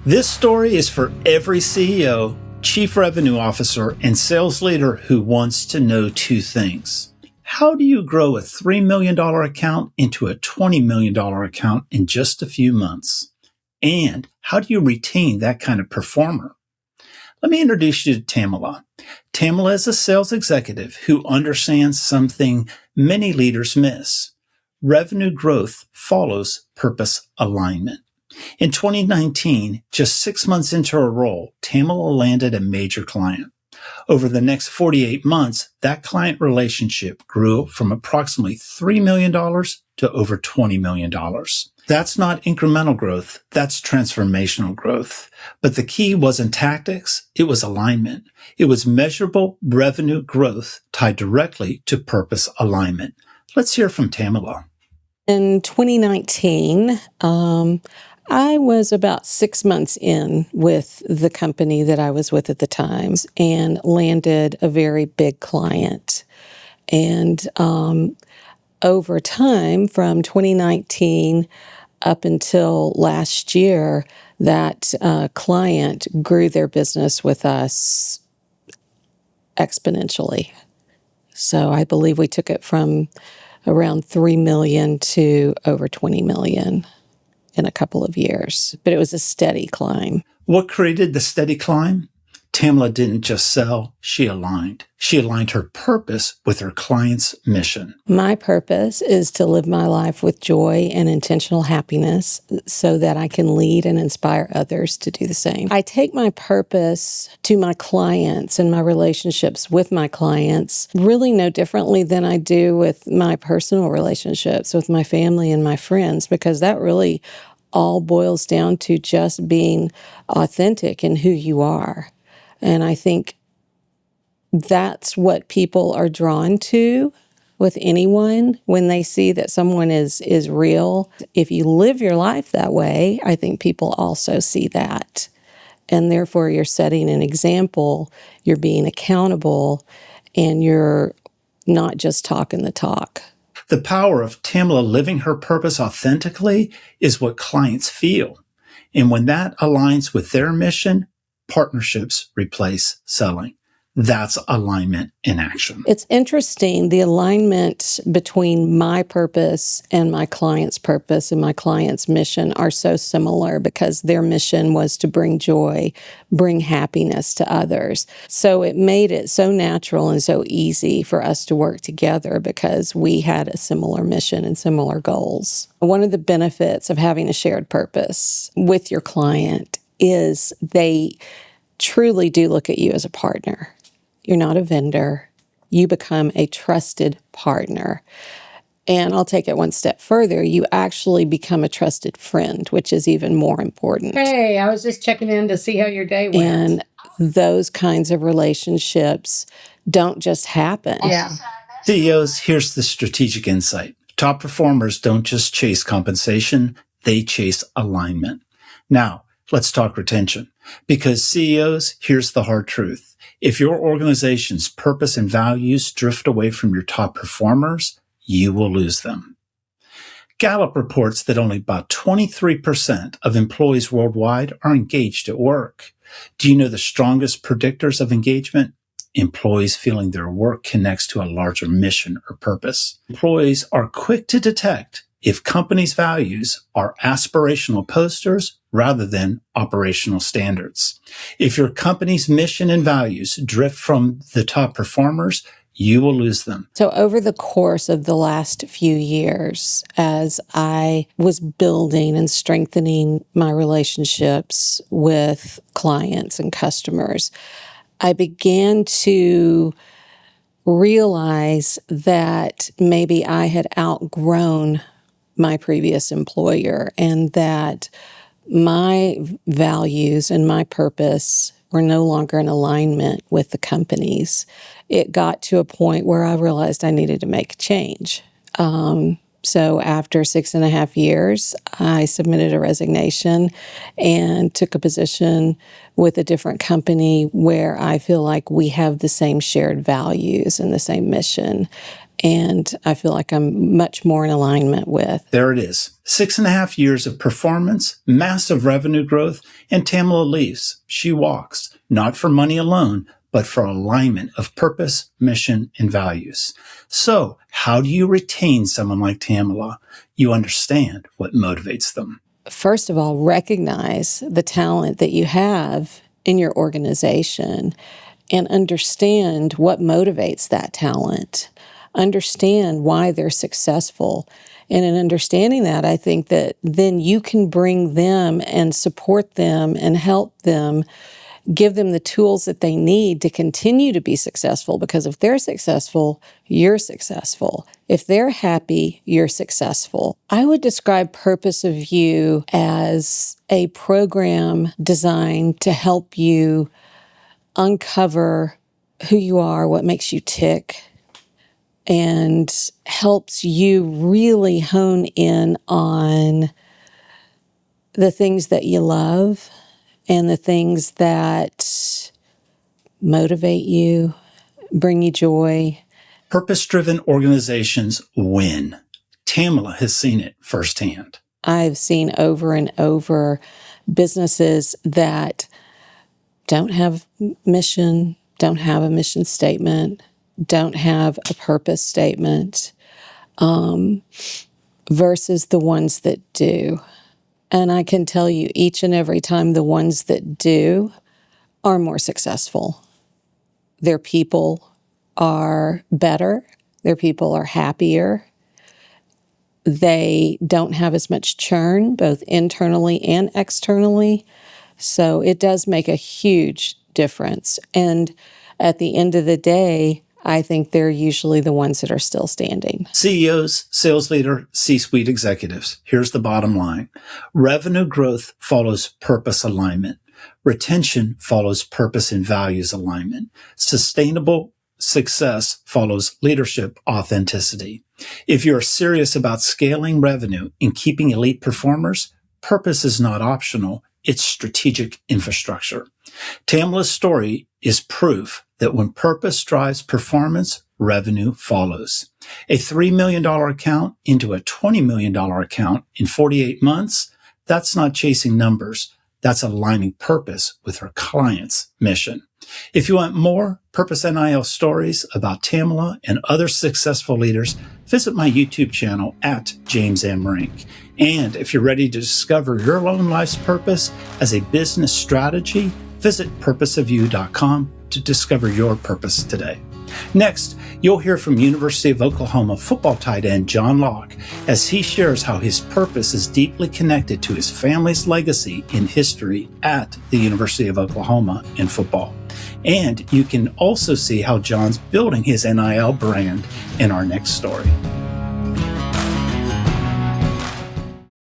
This story is for every CEO, chief revenue officer, and sales leader who wants to know two things. How do you grow a $3 million account into a $20 million account in just a few months? And how do you retain that kind of performer? Let me introduce you to Tamala. Tamala is a sales executive who understands something many leaders miss. Revenue growth follows purpose alignment. In 2019, just 6 months into her role, Tamala landed a major client. Over the next 48 months, that client relationship grew from approximately $3 million to over $20 million. That's not incremental growth, that's transformational growth. But the key wasn't tactics, it was alignment. It was measurable revenue growth tied directly to purpose alignment. Let's hear from Tamala. In 2019, I was about 6 months in with the company that I was with at the time and landed a very big client. And over time, from 2019 up until last year, that client grew their business with us exponentially. So I believe we took it from around 3 million to over 20 million in a couple of years, but it was a steady climb. What created the steady climb? Tamala didn't just sell, she aligned. She aligned her purpose with her client's mission. My purpose is to live my life with joy and intentional happiness so that I can lead and inspire others to do the same. I take my purpose to my clients and my relationships with my clients really no differently than I do with my personal relationships with my family and my friends, because that really all boils down to just being authentic in who you are. And I think that's what people are drawn to with anyone when they see that someone is real. If you live your life that way, I think people also see that. And therefore, you're setting an example, you're being accountable, and you're not just talking the talk. The power of Tamala living her purpose authentically is what clients feel. And when that aligns with their mission, partnerships replace selling. That's alignment in action. It's interesting, the alignment between my purpose and my client's purpose and my client's mission are so similar because their mission was to bring joy, bring happiness to others. So it made it so natural and so easy for us to work together because we had a similar mission and similar goals. One of the benefits of having a shared purpose with your client is they truly do look at you as a partner. You're not a vendor. You become a trusted partner. And I'll take it one step further. You actually become a trusted friend, which is even more important. Hey, I was just checking in to see how your day went. And those kinds of relationships don't just happen. Yeah. CEOs, here's the strategic insight. Top performers don't just chase compensation, they chase alignment. Now, let's talk retention. Because CEOs, here's the hard truth. If your organization's purpose and values drift away from your top performers, you will lose them. Gallup reports that only about 23% of employees worldwide are engaged at work. Do you know the strongest predictors of engagement? Employees feeling their work connects to a larger mission or purpose. Employees are quick to detect if companies' values are aspirational posters rather than operational standards. If your company's mission and values drift from the top performers, you will lose them. So over the course of the last few years, as I was building and strengthening my relationships with clients and customers, I began to realize that maybe I had outgrown my previous employer and that my values and my purpose were no longer in alignment with the company's. It got to a point where I realized I needed to make a change. So after 6.5 years, I submitted a resignation and took a position with a different company where I feel like we have the same shared values and the same mission. and I feel like I'm much more in alignment with. There it is. 6.5 years of performance, massive revenue growth, and Tamala leaves. She walks, not for money alone, but for alignment of purpose, mission, and values. So how do you retain someone like Tamala? You understand what motivates them. First of all, recognize the talent that you have in your organization and understand what motivates that talent. Understand why they're successful. And in understanding that, I think that then you can bring them and support them and help them, give them the tools that they need to continue to be successful. Because if they're successful, you're successful. If they're happy, you're successful. I would describe Purpose of You as a program designed to help you uncover who you are, what makes you tick, and helps you really hone in on the things that you love and the things that motivate you, bring you joy. Purpose-driven organizations win. Tamala has seen it firsthand. I've seen over and over businesses that don't have mission, don't have a mission statement, don't have a purpose statement, versus the ones that do. And I can tell you each and every time the ones that do are more successful. Their people are better. Their people are happier. They don't have as much churn, both internally and externally. So it does make a huge difference. And at the end of the day, I think they're usually the ones that are still standing. CEOs, sales leader, C-suite executives. Here's the bottom line. Revenue growth follows purpose alignment. Retention follows purpose and values alignment. Sustainable success follows leadership authenticity. If you're serious about scaling revenue and keeping elite performers, purpose is not optional. It's strategic infrastructure. Tamala's story is proof that when purpose drives performance, revenue follows. A $3 million account into a $20 million account in 48 months, that's not chasing numbers. That's aligning purpose with her client's mission. If you want more Purpose NIL stories about Tamala and other successful leaders, visit my YouTube channel at James M. Rink. And if you're ready to discover your own life's purpose as a business strategy, visit purposeofyou.com to discover your purpose today. Next, you'll hear from University of Oklahoma football tight end John Locke as he shares how his purpose is deeply connected to his family's legacy in history at the University of Oklahoma in football. And you can also see how John's building his NIL brand in our next story.